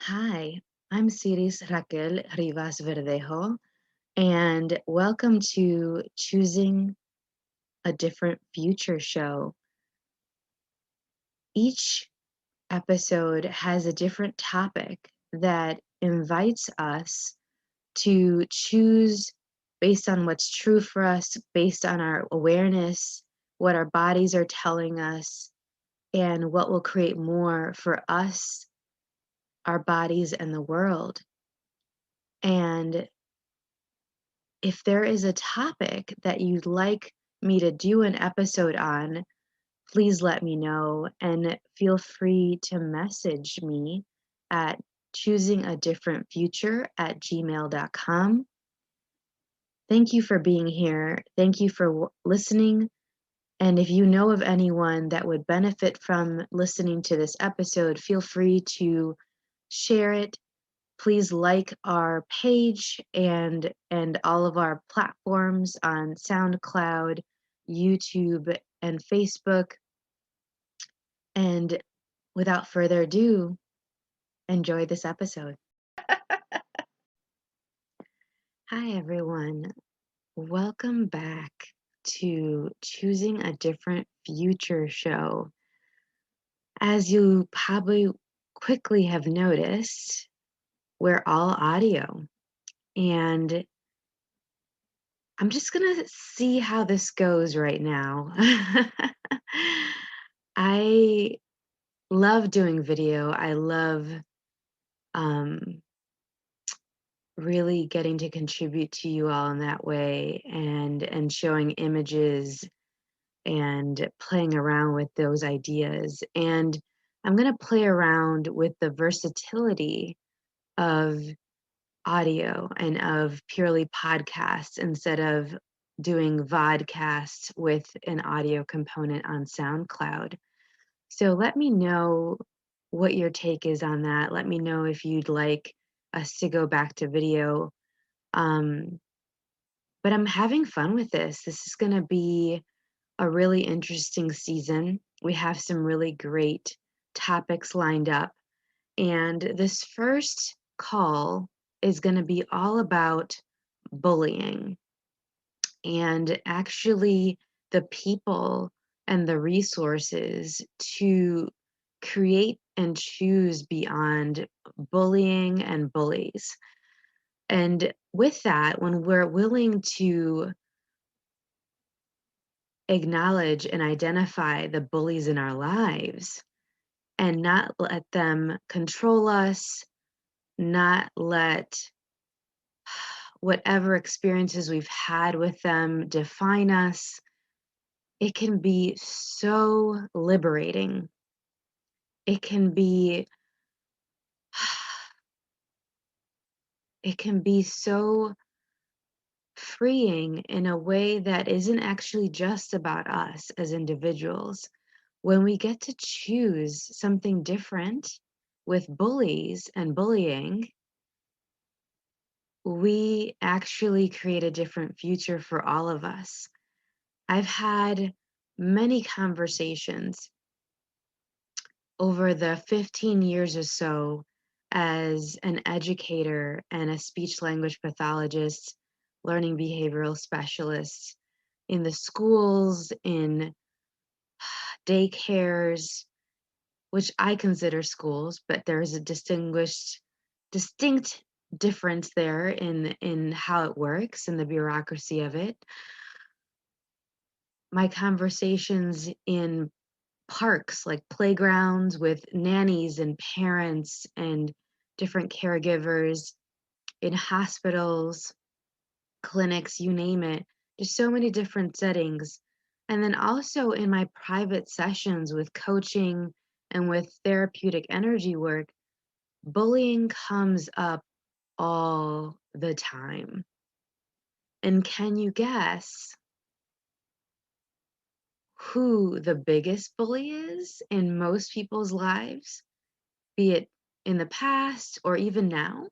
Hi, I'm Siris Raquel Rivas-Verdejo, and welcome to Choosing a Different Future show. Each episode has a different topic that invites us to choose based on what's true for us, based on our awareness, what our bodies are telling us, and what will create more for us, our bodies, and the world. And if there is a topic that you'd like me to do an episode on, please let me know and feel free to message me at choosingadifferentfuture@gmail.com. Thank you for being here. Thank you for listening. And if you know of anyone that would benefit from listening to this episode, feel free to share it. Please like our page and all of our platforms on SoundCloud, YouTube, and Facebook. And without further ado, enjoy this episode. Hi, everyone. Welcome back to Choosing a Different Future show. As you probably quickly have noticed, we're all audio. And I'm just going to see how this goes right now. I love doing video. I love um, really getting to contribute to you all in that way and showing images and playing around with those ideas. And I'm going to play around with the versatility of audio and of purely podcasts instead of doing vodcasts with an audio component on SoundCloud. So let me know what your take is on that. Let me know if you'd like us to go back to video. But I'm having fun with this. This is going to be a really interesting season. We have some really great topics lined up. And this first call is going to be all about bullying and actually the people and the resources to create and choose beyond bullying and bullies. And with that, when we're willing to acknowledge and identify the bullies in our lives and not let them control us, not let whatever experiences we've had with them define us, it can be so liberating. It can be it can be so freeing in a way that isn't actually just about us as individuals. When we get to choose something different with bullies and bullying, we actually create a different future for all of us. I've had many conversations over the 15 years or so as an educator and a speech language pathologist, learning behavioral specialist in the schools, in daycares, which I consider schools, but there's a distinct difference there in how it works and the bureaucracy of it. My conversations in parks, like playgrounds with nannies and parents and different caregivers, in hospitals, clinics, you name it. There's so many different settings. And then also in my private sessions with coaching and with therapeutic energy work, bullying comes up all the time. And can you guess who the biggest bully is in most people's lives, be it in the past or even now?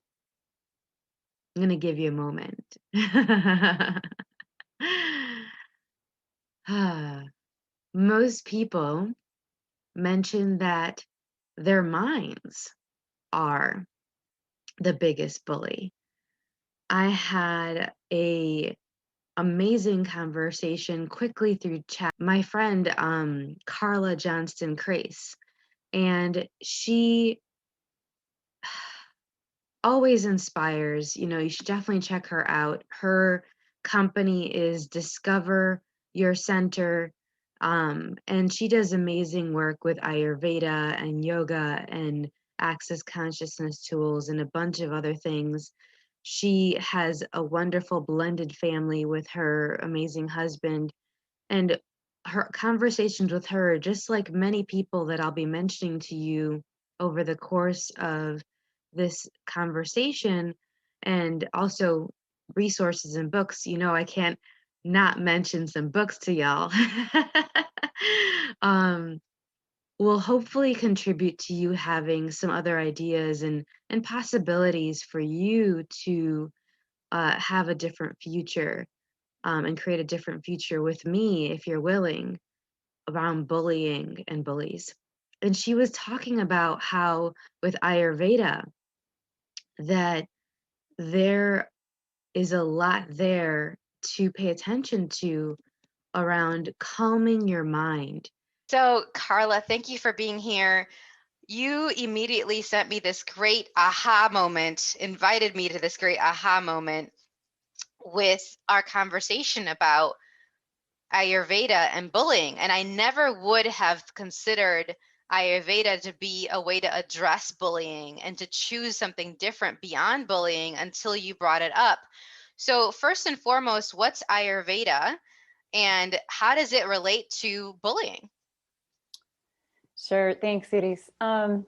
I'm going to give you a moment. Most people mention that their minds are. the biggest bully. I had a amazing conversation quickly through chat. My friend, Karla Johnston-Krase, and she always inspires. You should definitely check her out. Her company is Discover Your Center, and she does amazing work with Ayurveda and yoga and access consciousness tools and a bunch of other things. She has a wonderful blended family with her amazing husband, and her conversations with her, just like many people that I'll be mentioning to you over the course of this conversation, and also resources and books. I can't not mention some books to y'all. um, will hopefully contribute to you having some other ideas and possibilities for you to have a different future, and create a different future with me if you're willing, around bullying and bullies. And she was talking about how with Ayurveda that there is a lot there to pay attention to around calming your mind. So, Karla, thank you for being here. You immediately sent me this great aha moment, invited me to this great aha moment with our conversation about Ayurveda and bullying. And I never would have considered Ayurveda to be a way to address bullying and to choose something different beyond bullying until you brought it up. So, first and foremost, what's Ayurveda and how does it relate to bullying? Sure. Thanks, Siris. Well,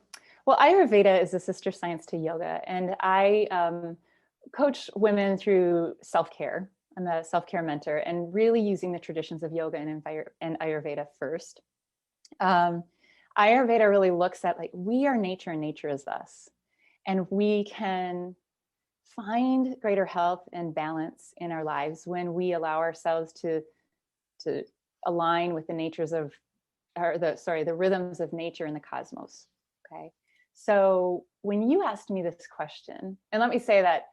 Ayurveda is a sister science to yoga, and I coach women through self-care. I'm a self-care mentor, and really using the traditions of yoga and Ayurveda first. Ayurveda really looks at, like, we are nature and nature is us, and we can find greater health and balance in our lives when we allow ourselves to align with the natures of the rhythms of nature and the cosmos. Okay. So when you asked me this question, and let me say that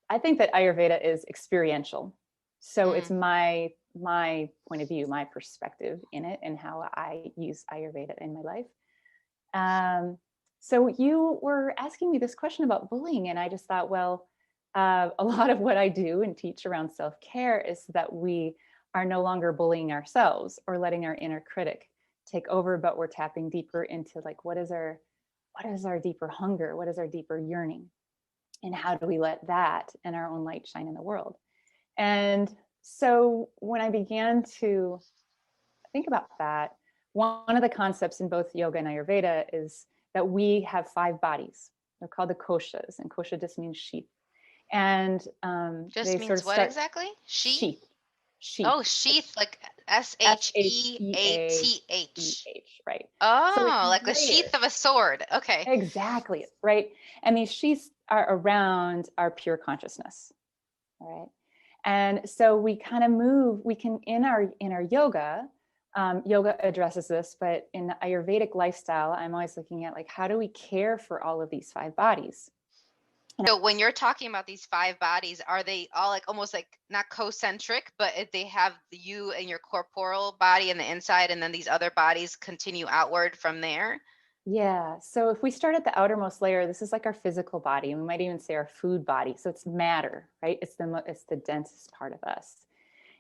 I think that Ayurveda is experiential. So it's my point of view, my perspective in it, and how I use Ayurveda in my life. So you were asking me this question about bullying, and I just thought, well, a lot of what I do and teach around self-care is that we are no longer bullying ourselves or letting our inner critic take over, but we're tapping deeper into, like, what is our deeper hunger? What is our deeper yearning? And how do we let that and our own light shine in the world? And so when I began to think about that, one of the concepts in both yoga and Ayurveda is that we have 5 bodies. They're called the koshas, and kosha just means sheath. And Just they means sort of what start exactly? sheath. Oh, sheath, like SHEATH. right? So it's Oh, like the layers. sheath of a sword. Okay. Exactly, right? And these sheaths are around our pure consciousness, all right? And so we kind of move, we can, in our yoga, yoga addresses this, but in the Ayurvedic lifestyle, I'm always looking at, like, how do we care for all of these 5 bodies? So when you're talking about these 5 bodies, are they all like almost like not concentric, but they have you and your corporal body in the inside, and then these other bodies continue outward from there? Yeah. So if we start at the outermost layer, this is like our physical body, and we might even say our food body. So it's matter, right? It's the densest part of us.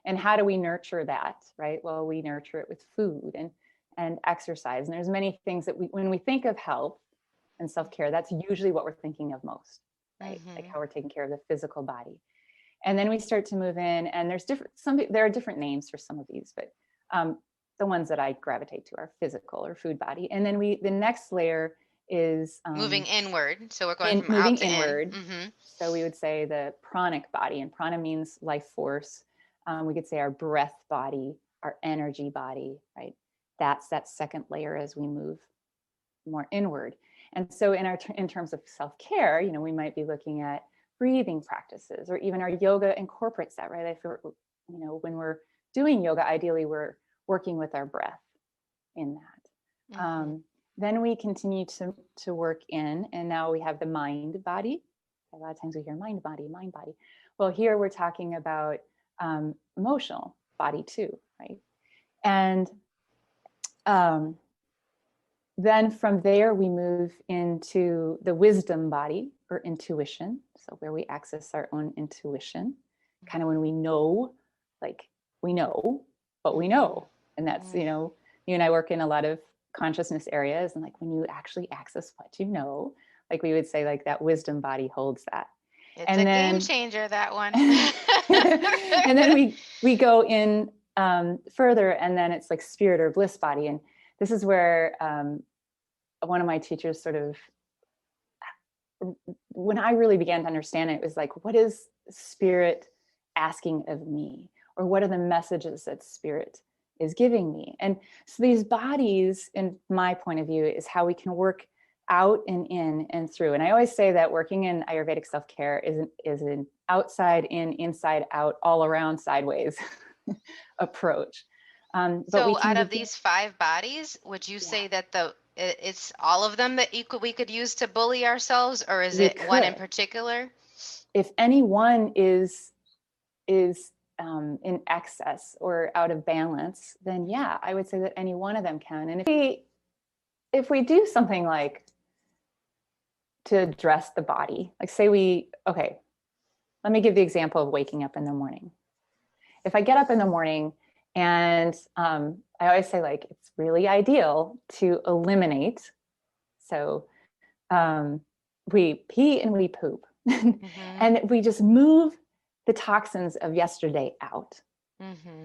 And how do we nurture that, right? Well, we nurture it with food and exercise. And there's many things that when we think of health and self-care, that's usually what we're thinking of most, right? Like how we're taking care of the physical body. And then we start to move in, and there are different names for some of these, but the ones that I gravitate to are physical or food body. And then the next layer is moving inward. So we're going from moving out to inward. in. So we would say the pranic body, and prana means life force. We could say our breath body, our energy body, right? That's that second layer as we move more inward. And so in terms of self-care, we might be looking at breathing practices, or even our yoga incorporates that, right? If we're, when we're doing yoga, ideally we're working with our breath in that. then we continue to work in, and now we have the mind body. A lot of times we hear mind body, mind body. Well, here we're talking about emotional body too, right? And then from there we move into the wisdom body, or intuition. So where we access our own intuition, kind of when we know, like we know, but we know. And that's, you know, you and I work in a lot of consciousness areas, and like when you actually access what you know, like we would say, like that wisdom body holds that. It's and a then, game changer, that one. and then we go in further, and then it's like spirit or bliss body. And this is where one of my teachers sort of, when I really began to understand it, was like, what is spirit asking of me? Or what are the messages that spirit is giving me? And so these bodies, in my point of view, is how we can work out and in and through. And I always say that working in Ayurvedic self-care is an outside in, inside out, all around sideways approach. But so out of these 5 bodies, would you say that it's all of them that we could use to bully ourselves, or is it one in particular? If any one is in excess or out of balance, then yeah, I would say that any one of them can. And if we do something like to address the body, like say okay, let me give the example of waking up in the morning. If I get up in the morning, and I always say, like, it's really ideal to eliminate. So we pee and we poop, and we just move the toxins of yesterday out.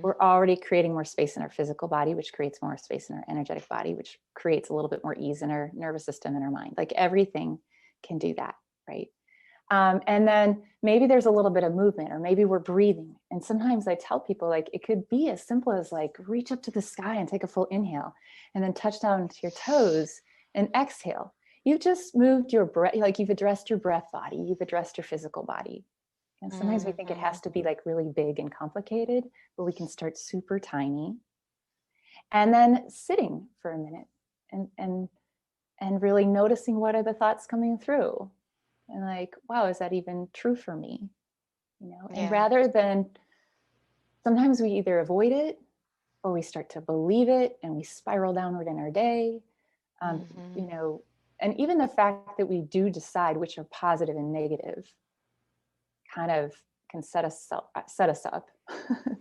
We're already creating more space in our physical body, which creates more space in our energetic body, which creates a little bit more ease in our nervous system and our mind. Like everything can do that, right? And then maybe there's a little bit of movement, or maybe we're breathing. And sometimes I tell people, like, it could be as simple as like reach up to the sky and take a full inhale, and then touch down to your toes and exhale. You've just moved your breath, like you've addressed your breath body, you've addressed your physical body. And sometimes we think it has to be like really big and complicated, but we can start super tiny. And then sitting for a minute and really noticing, what are the thoughts coming through? And like, wow, is that even true for me? You know, and rather than, sometimes we either avoid it or we start to believe it and we spiral downward in our day. You know, and even the fact that we do decide which are positive and negative kind of can set us up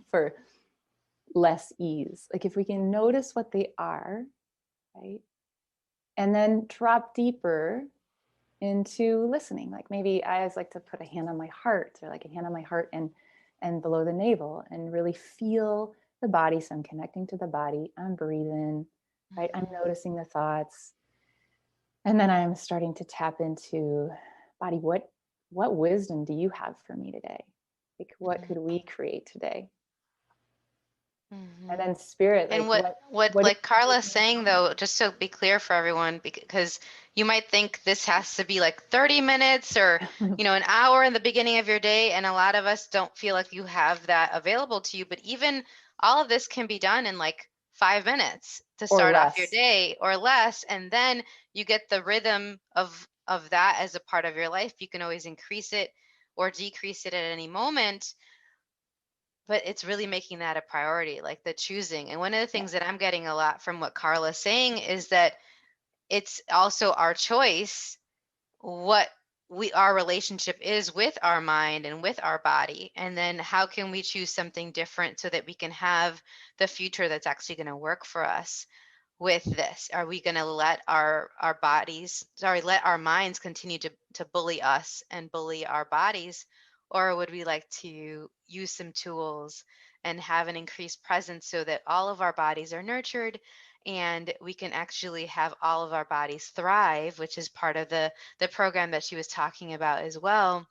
for less ease. Like if we can notice what they are, right? And then drop deeper into listening. Like maybe I always like to put a hand on my heart, or like a hand on my heart and below the navel, and really feel the body. So I'm connecting to the body, I'm breathing, right? I'm noticing the thoughts. And then I'm starting to tap into body. What wisdom do you have for me today? Like what could we create today? And then spirit, like, and what like Karla's saying, though, just to be clear for everyone, because you might think this has to be like 30 minutes or you know, an hour in the beginning of your day, and a lot of us don't feel like you have that available to you. But even all of this can be done in like 5 minutes to start off your day, or less, and then you get the rhythm of that as a part of your life. You can always increase it or decrease it at any moment. But it's really making that a priority, like the choosing. And one of the things that I'm getting a lot from what Karla's saying is that it's also our choice what our relationship is with our mind and with our body. And then how can we choose something different so that we can have the future that's actually going to work for us with this? Are we going to let our minds continue to bully us and bully our bodies? Or would we like to use some tools and have an increased presence so that all of our bodies are nurtured and we can actually have all of our bodies thrive, which is part of the program that she was talking about as well.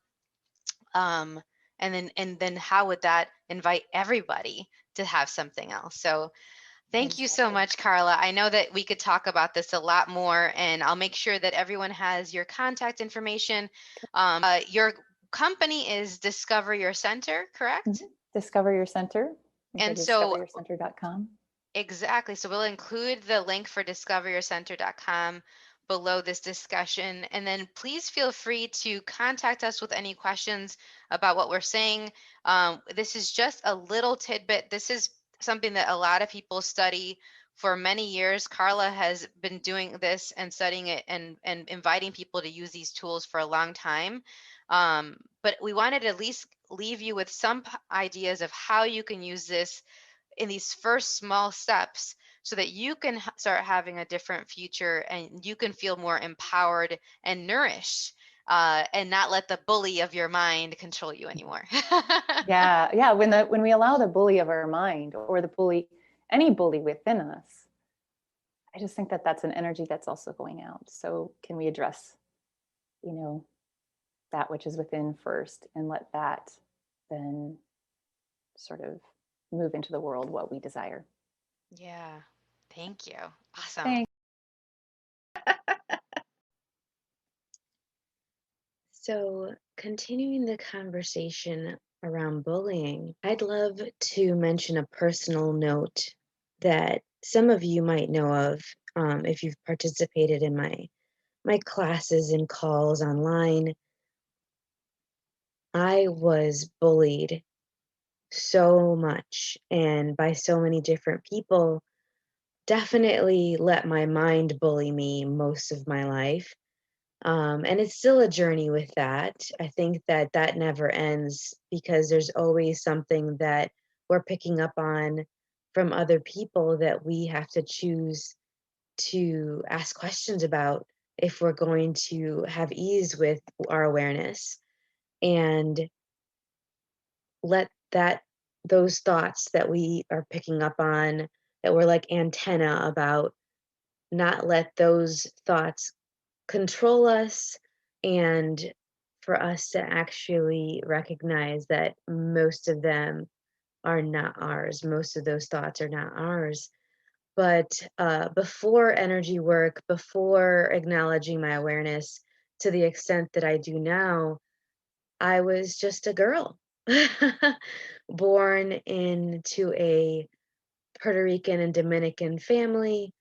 And then how would that invite everybody to have something else? So thank you so much, Karla. I know that we could talk about this a lot more, and I'll make sure that everyone has your contact information. Your company is Discover Your Center, correct? Discover Your Center. And so discoveryourcenter.com. Exactly. So we'll include the link for discoveryourcenter.com below this discussion. And then please feel free to contact us with any questions about what we're saying. This is just a little tidbit. This is something that a lot of people study for many years. Karla has been doing this and studying it and inviting people to use these tools for a long time. But we wanted to at least leave you with some ideas of how you can use this in these first small steps so that you can start having a different future and you can feel more empowered and nourished, and not let the bully of your mind control you anymore. Yeah, yeah. When we allow the bully of our mind or the bully, any bully within us, I just think that that's an energy that's also going out. So can we address, you know, that which is within first and let that then sort of move into the world what we desire. Yeah. Thank you. Awesome. Thanks. So, continuing the conversation around bullying, I'd love to mention a personal note that some of you might know of, if you've participated in my classes and calls online. I was bullied so much and by so many different people. Definitely let my mind bully me most of my life. And it's still a journey with that. I think that that never ends because there's always something that we're picking up on from other people that we have to choose to ask questions about if we're going to have ease with our awareness and let those thoughts that we are picking up on, that we're like antenna about, not let those thoughts control us, and for us to actually recognize that most of them are not ours. Most of those thoughts are not ours. But before energy work, before acknowledging my awareness to the extent that I do now, I was just a girl born into a Puerto Rican and Dominican family,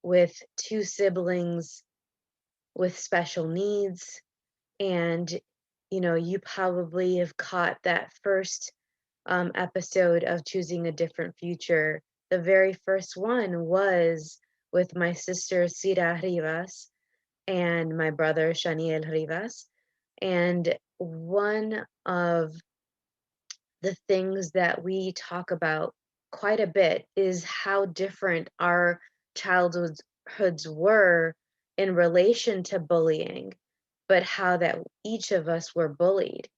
with two siblings with special needs. And, you probably have caught that first episode of Choosing a Different Future. The very first one was with my sister, Sira Rivas, and my brother, Shaniel Rivas. And one of the things that we talk about quite a bit is how different our childhoods were in relation to bullying, but how that each of us were bullied.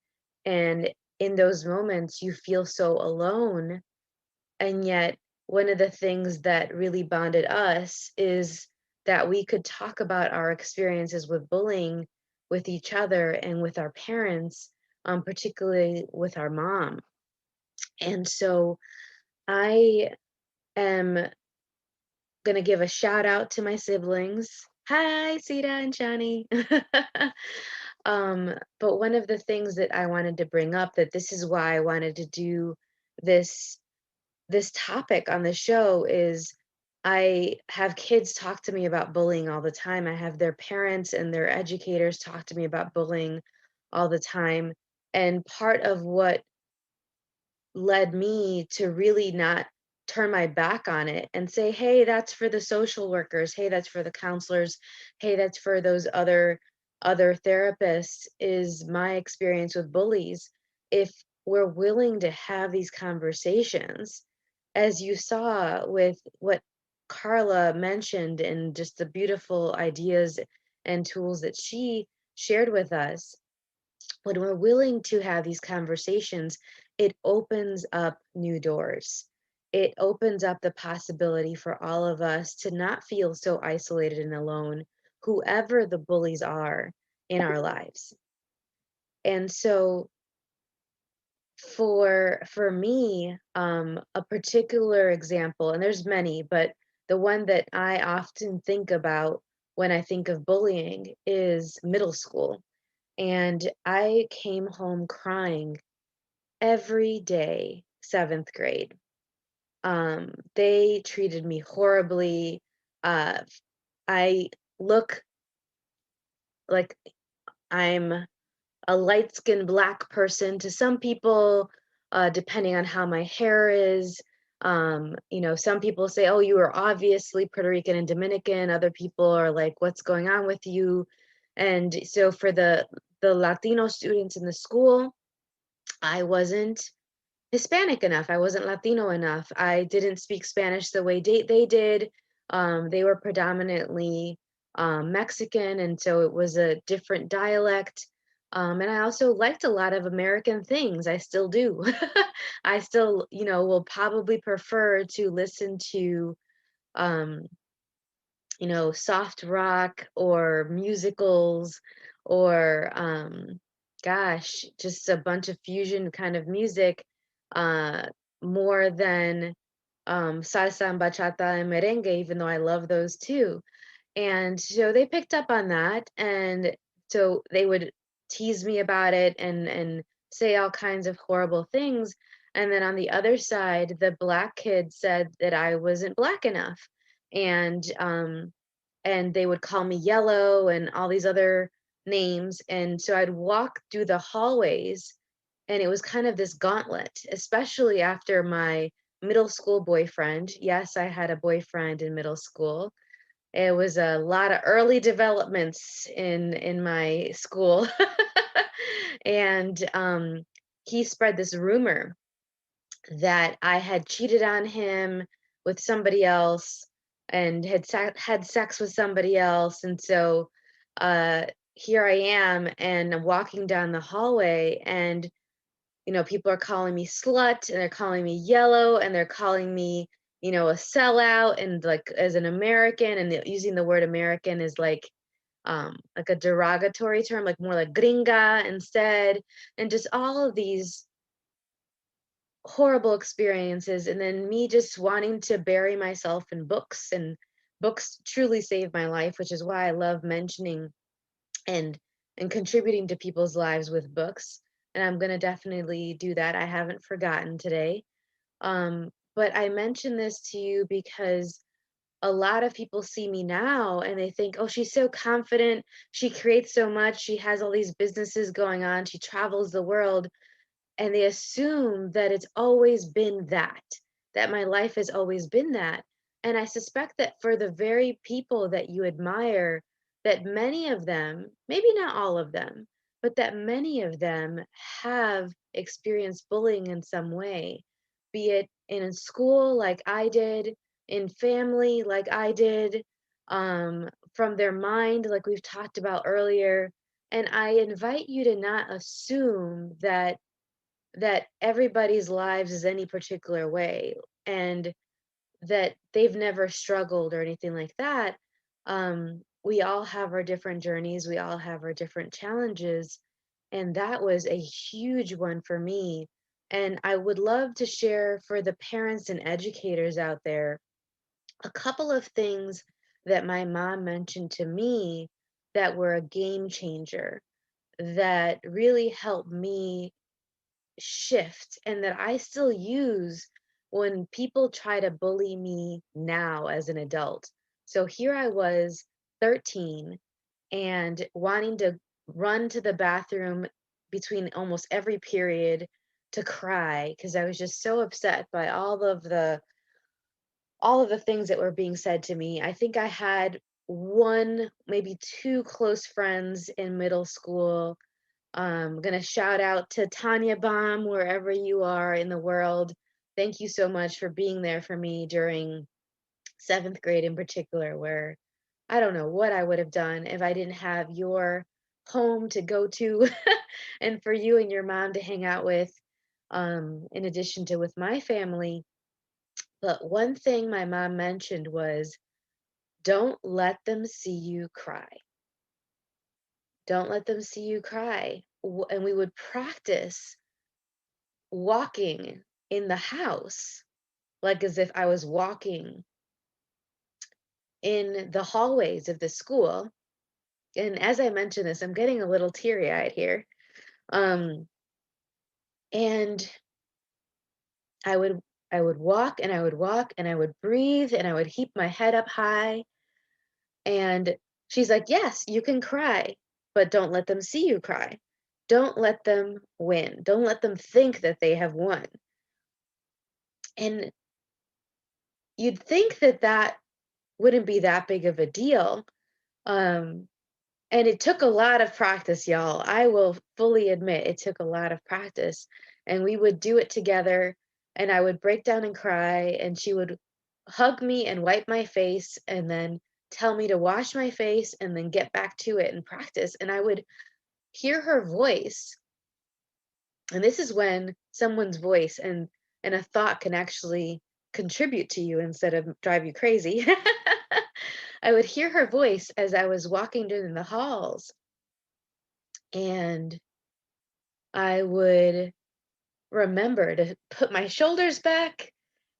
And in those moments, you feel so alone. And yet, one of the things that really bonded us is that we could talk about our experiences with bullying with each other and with our parents, particularly with our mom. And so I am going to give a shout out to my siblings. Hi, Sita and Shani. But one of the things that I wanted to bring up, that this is why I wanted to do this topic on the show, is I have kids talk to me about bullying all the time. I have their parents and their educators talk to me about bullying all the time. And part of what led me to really not turn my back on it and say, hey, that's for the social workers, hey, that's for the counselors, hey, that's for those other therapists, is my experience with bullies. If we're willing to have these conversations, as you saw with what Karla mentioned and just the beautiful ideas and tools that she shared with us, when we're willing to have these conversations, it opens up new doors. It opens up the possibility for all of us to not feel so isolated and alone, whoever the bullies are in our lives. And so for me, a particular example, and there's many, but the one that I often think about when I think of bullying is middle school. And I came home crying every day, 7th grade. They treated me horribly. I look like I'm a light-skinned Black person to some people, depending on how my hair is. You know, some people say, oh, you are obviously Puerto Rican and Dominican. Other people are like, what's going on with you? And so for the Latino students in the school, I wasn't Hispanic enough. I wasn't Latino enough. I didn't speak Spanish the way they did. They were predominantly Mexican, and so it was a different dialect. And I also liked a lot of American things. I still do. I still, you know, will probably prefer to listen to, um, you know, soft rock or musicals or, gosh, just a bunch of fusion kind of music, uh, more than salsa and bachata and merengue, even though I love those too. And so they picked up on that, and so they would tease me about it and say all kinds of horrible things. And then on the other side, the Black kids said that I wasn't Black enough. And they would call me yellow and all these other names. And so I'd walk through the hallways, and it was kind of this gauntlet, especially after my middle school boyfriend. Yes, I had a boyfriend in middle school. It was a lot of early developments in my school. And he spread this rumor that I had cheated on him with somebody else and had sex with somebody else. And so uh, here I am, and I'm walking down the hallway, and you know, people are calling me slut, and they're calling me yellow, and they're calling me, you know, a sellout, and like as an American, and using the word American is like a derogatory term, like more like gringa instead, and just all of these horrible experiences. And then me just wanting to bury myself in books, and books truly saved my life, which is why I love mentioning and contributing to people's lives with books. And I'm going to definitely do that. I haven't forgotten today. But I mention this to you because a lot of people see me now and they think, oh, she's so confident, she creates so much, she has all these businesses going on, she travels the world, and they assume that it's always been that my life has always been that. And I suspect that for the very people that you admire, that many of them, maybe not all of them, but that many of them have experienced bullying in some way, be it in school like I did, in family like I did, from their mind like we've talked about earlier. And I invite you to not assume that everybody's lives is any particular way, and that they've never struggled or anything like that. We all have our different journeys, we all have our different challenges, and that was a huge one for me. And I would love to share for the parents and educators out there a couple of things that my mom mentioned to me that were a game changer, that really helped me shift, and that I still use when people try to bully me now as an adult. So here I was, 13, and wanting to run to the bathroom between almost every period to cry because I was just so upset by all of the things that were being said to me. I think I had one, maybe two close friends in middle school. I'm going to shout out to Tanya Baum, wherever you are in the world. Thank you so much for being there for me during seventh grade in particular, where I don't know what I would have done if I didn't have your home to go to and for you and your mom to hang out with, in addition to with my family. But one thing my mom mentioned was, don't let them see you cry. Don't let them see you cry. And we would practice walking in the house, like as if I was walking in the hallways of the school. And as I mention this, I'm getting a little teary eyed here. Um, and I would would walk and I would walk and I would breathe and I would keep my head up high. And she's like, yes, you can cry, but don't let them see you cry. Don't let them win. Don't let them think that they have won. And you'd think that that wouldn't be that big of a deal. Um, and it took a lot of practice, y'all. I will fully admit it took a lot of practice. And we would do it together, and I would break down and cry, and she would hug me and wipe my face and then tell me to wash my face and then get back to it and practice. And I would hear her voice. And this is when someone's voice and a thought can actually contribute to you instead of drive you crazy. I would hear her voice as I was walking during the halls, and I would remember to put my shoulders back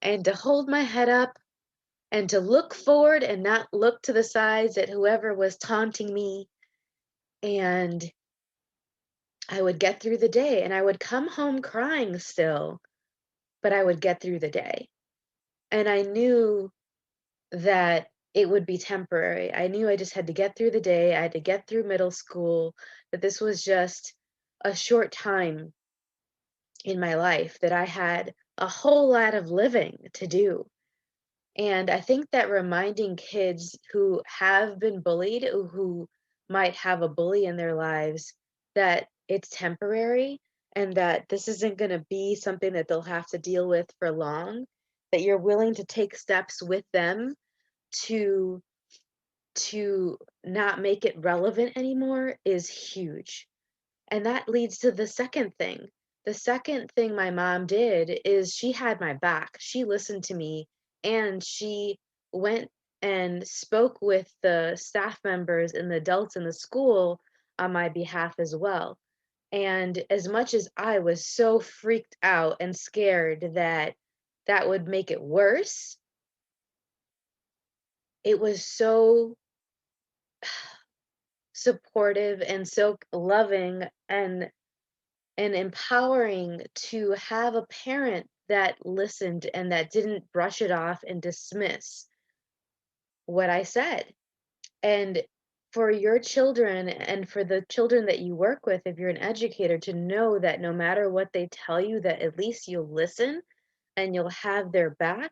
and to hold my head up and to look forward and not look to the sides at whoever was taunting me. And I would get through the day, and I would come home crying still, but I would get through the day. And I knew that it would be temporary. I knew I just had to get through the day. I had to get through middle school, that this was just a short time in my life, that I had a whole lot of living to do. And I think that reminding kids who have been bullied, who might have a bully in their lives, that it's temporary and that this isn't going to be something that they'll have to deal with for long, that you're willing to take steps with them to not make it relevant anymore is huge. And that leads to the second thing. The second thing my mom did is she had my back. She listened to me, and she went and spoke with the staff members and the adults in the school on my behalf as well. And as much as I was so freaked out and scared that that would make it worse, it was so supportive and so loving and empowering to have a parent that listened and that didn't brush it off and dismiss what I said. And for your children and for the children that you work with, if you're an educator, to know that no matter what they tell you, that at least you'll listen and you'll have their back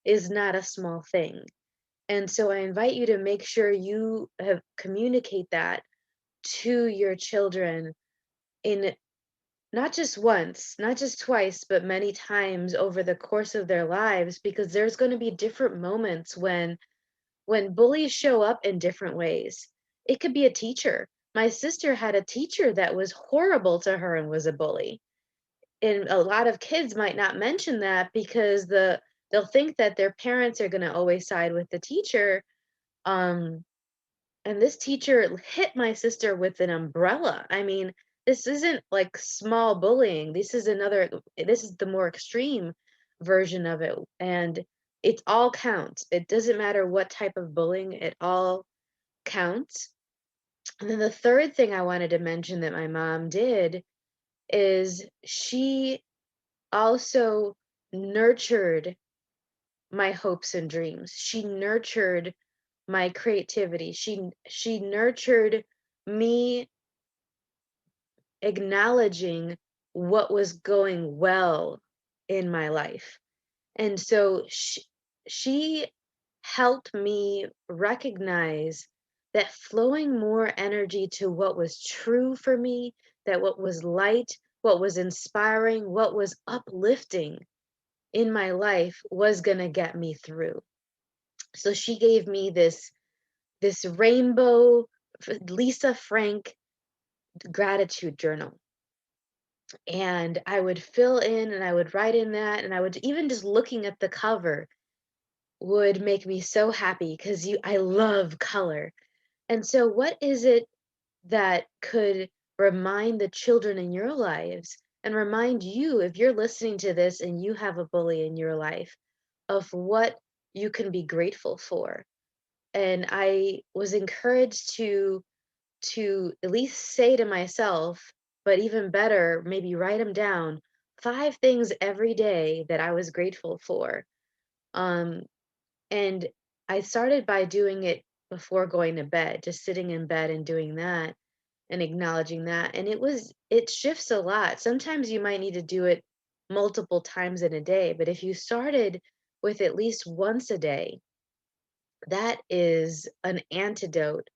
is not a small thing. And so I invite you to make sure you have communicate that to your children in not just once, not just twice, but many times over the course of their lives, because there's going to be different moments when bullies show up in different ways. It could be a teacher. My sister had a teacher that was horrible to her and was a bully. And a lot of kids might not mention that because they'll think that their parents are going to always side with the teacher. Um, and this teacher hit my sister with an umbrella. I mean, this isn't like small bullying. This is the more extreme version of it. And it all counts. It doesn't matter what type of bullying, it all counts. And then the third thing I wanted to mention that my mom did is she also nurtured my hopes and dreams. She nurtured my creativity. She nurtured me acknowledging what was going well in my life. And so she helped me recognize that flowing more energy to what was true for me, that what was light, what was inspiring, what was uplifting in my life was going to get me through. So she gave me this rainbow Lisa Frank gratitude journal. And I would fill in and I would write in that, and I would even just looking at the cover would make me so happy because I love color. And so what is it that could remind the children in your lives and remind you, if you're listening to this and you have a bully in your life, of what you can be grateful for? And I was encouraged to at least say to myself, but even better, maybe write them down, 5 things every day that I was grateful for. Um, and I started by doing it before going to bed, just sitting in bed and doing that and acknowledging that. And it shifts a lot. Sometimes you might need to do it multiple times in a day, but if you started with at least once a day, that is an antidote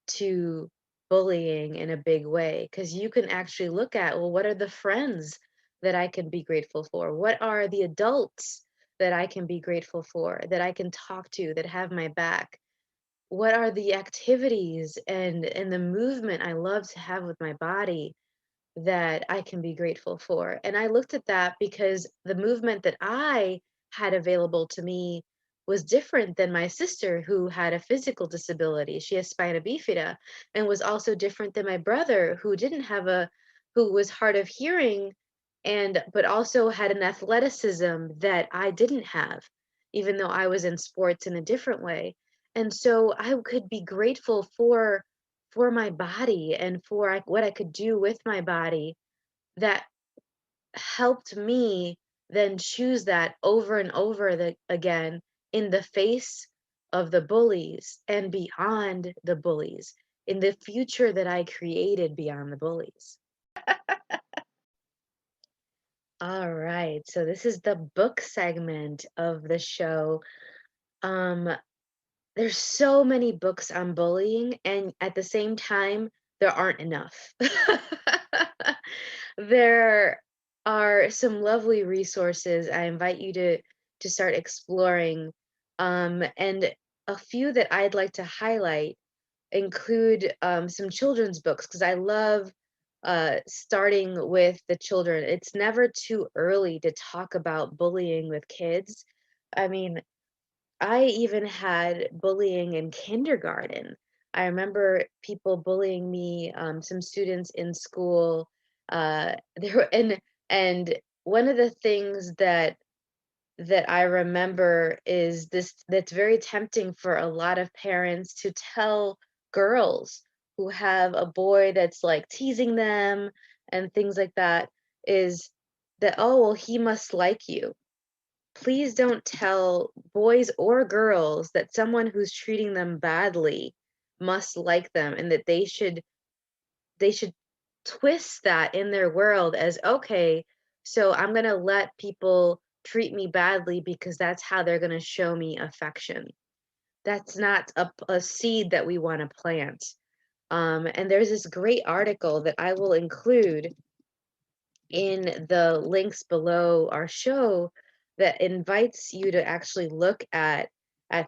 to bullying in a big way, because you can actually look at, well, what are the friends that I can be grateful for? What are the adults that I can be grateful for, that I can talk to, that have my back? What are the activities and the movement I love to have with my body that I can be grateful for? And I looked at that because the movement that I had available to me was different than my sister, who had a physical disability. She has spina bifida, and was also different than my brother, who didn't have who was hard of hearing, and but also had an athleticism that I didn't have, even though I was in sports in a different way. And so I could be grateful for my body and for what I could do with my body, that helped me then choose that over and over again, in the face of the bullies and beyond the bullies, in the future that I created beyond the bullies. All right, so this is the book segment of the show. Um, there's so many books on bullying, and at the same time, there aren't enough. There are some lovely resources I invite you to start exploring. And a few that I'd like to highlight include some children's books, because I love starting with the children. It's never too early to talk about bullying with kids. I mean, I even had bullying in kindergarten. I remember people bullying me, some students in school. There were, and one of the things that I remember is this, that's very tempting for a lot of parents to tell girls who have a boy that's like teasing them and things like that, is that, oh, well, he must like you. Please don't tell boys or girls that someone who's treating them badly must like them, and that they should twist that in their world as, okay, so I'm going to let people treat me badly because that's how they're going to show me affection. That's not a seed that we want to plant. And there's this great article that I will include in the links below our show that invites you to actually look at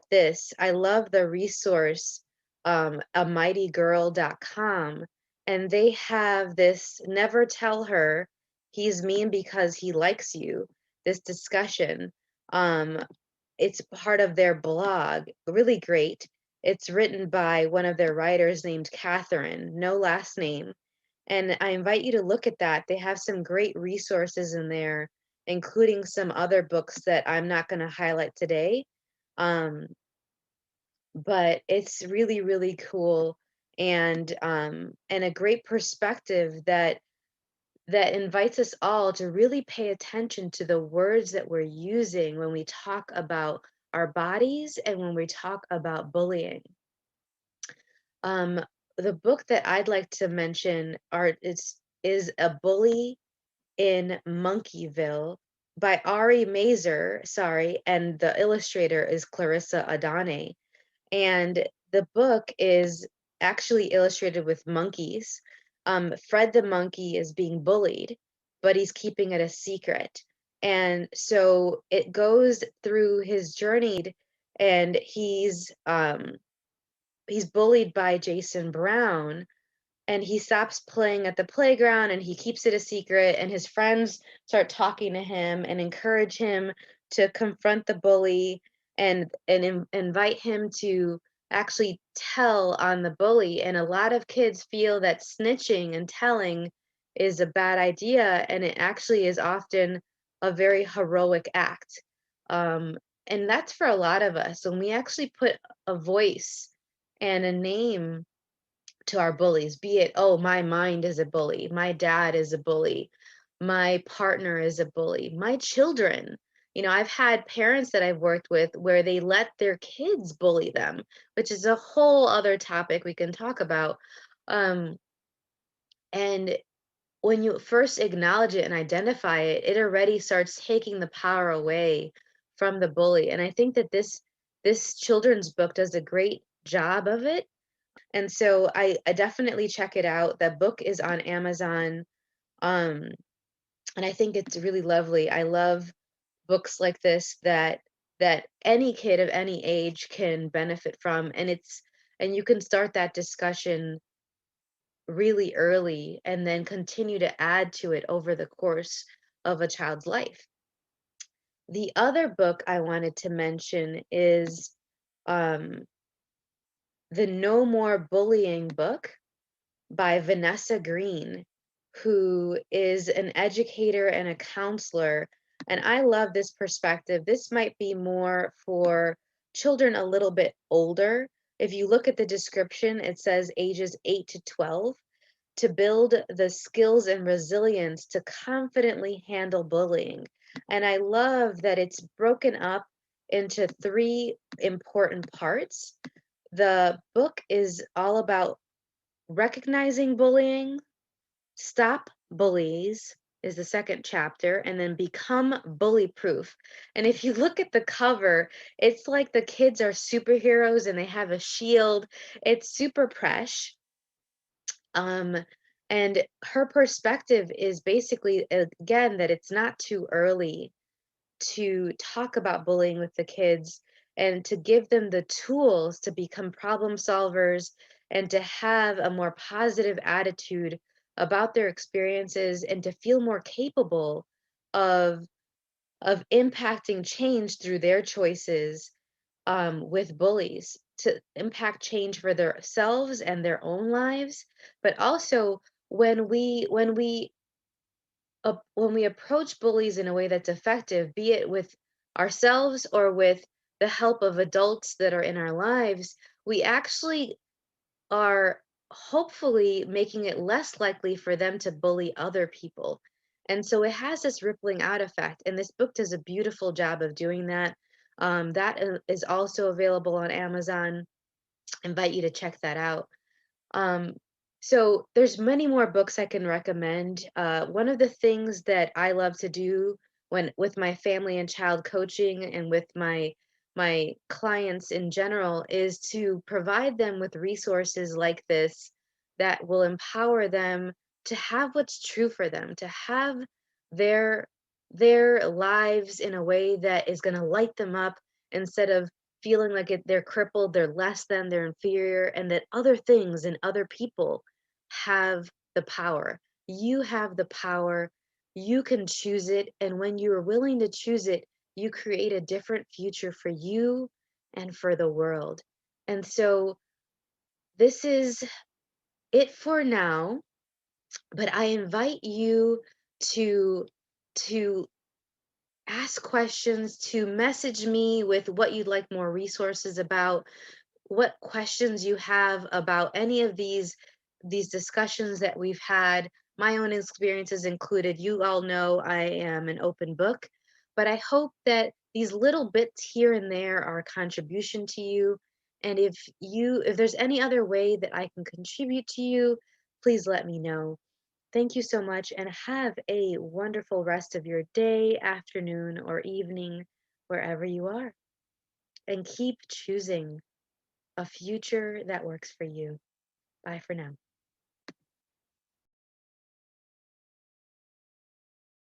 this. I love the resource, amitygirl.com, and they have this "never tell her he's mean because he likes you," this discussion. Um, it's part of their blog, really great. It's written by one of their writers named Catherine, no last name, and I invite you to look at that. They have some great resources in there, including some other books that I'm not going to highlight today. Um, but it's really, really cool, and a great perspective that invites us all to really pay attention to the words that we're using when we talk about our bodies and when we talk about bullying. Um, the book that I'd like to mention is A Bully in Monkeyville by Ari Mazor, sorry, and the illustrator is Clarissa Adane. And the book is actually illustrated with monkeys. Fred the monkey is being bullied, but he's keeping it a secret. And so it goes through his journey, and he's bullied by Jason Brown, and he stops playing at the playground and he keeps it a secret, and his friends start talking to him and encourage him to confront the bully, and invite him to actually tell on the bully. And a lot of kids feel that snitching and telling is a bad idea, and it actually is often a very heroic act. And that's for a lot of us, when we actually put a voice and a name to our bullies, be it, oh, my mind is a bully, my dad is a bully, my partner is a bully, my children. I've had parents that I've worked with where they let their kids bully them, which is a whole other topic we can talk about. Um, and when you first acknowledge it and identify it, it already starts taking the power away from the bully. And I think that this children's book does a great job of it. And so I definitely check it out. That book is on Amazon. Um, and I think it's really lovely. I love books like this that any kid of any age can benefit from, and you can start that discussion really early and then continue to add to it over the course of a child's life. The other book I wanted to mention is um, the No More Bullying book by Vanessa Green, who is an educator and a counselor. And I love this perspective. This might be more for children a little bit older. If you look at the description, it says ages 8 to 12 to build the skills and resilience to confidently handle bullying. And I love that it's broken up into 3 important parts. The book is all about recognizing bullying, stop bullies is the second chapter, and then become bully proof. And if you look at the cover, it's like the kids are superheroes and they have a shield. It's super fresh. Um, and her perspective is basically, again, that it's not too early to talk about bullying with the kids and to give them the tools to become problem solvers and to have a more positive attitude about their experiences and to feel more capable of impacting change through their choices with bullies, to impact change for themselves and their own lives. But also when we approach bullies in a way that's effective, be it with ourselves or with the help of adults that are in our lives, we actually are hopefully making it less likely for them to bully other people. And so it has this rippling out effect. And this book does a beautiful job of doing that. Is also available on Amazon. I invite you to check that out. Um, so there's many more books I can recommend. One of the things that I love to do when with my family and child coaching and with my clients in general is to provide them with resources like this that will empower them to have what's true for them, to have their their lives in a way that is going to light them up instead of feeling like they're crippled, they're less than, they're inferior, and that other things and other people have the power. You have the power. You can choose it. And when you are willing to choose it, you create a different future for you and for the world. And so this is it for now, but I invite you to to ask questions, to message me with what you'd like more resources about, what questions you have about any of these discussions that we've had, my own experiences included. You all know I am an open book, but I hope that these little bits here and there are a contribution to you. And if there's any other way that I can contribute to you, please let me know. Thank you so much and have a wonderful rest of your day, afternoon, or evening, wherever you are. And keep choosing a future that works for you. Bye for now.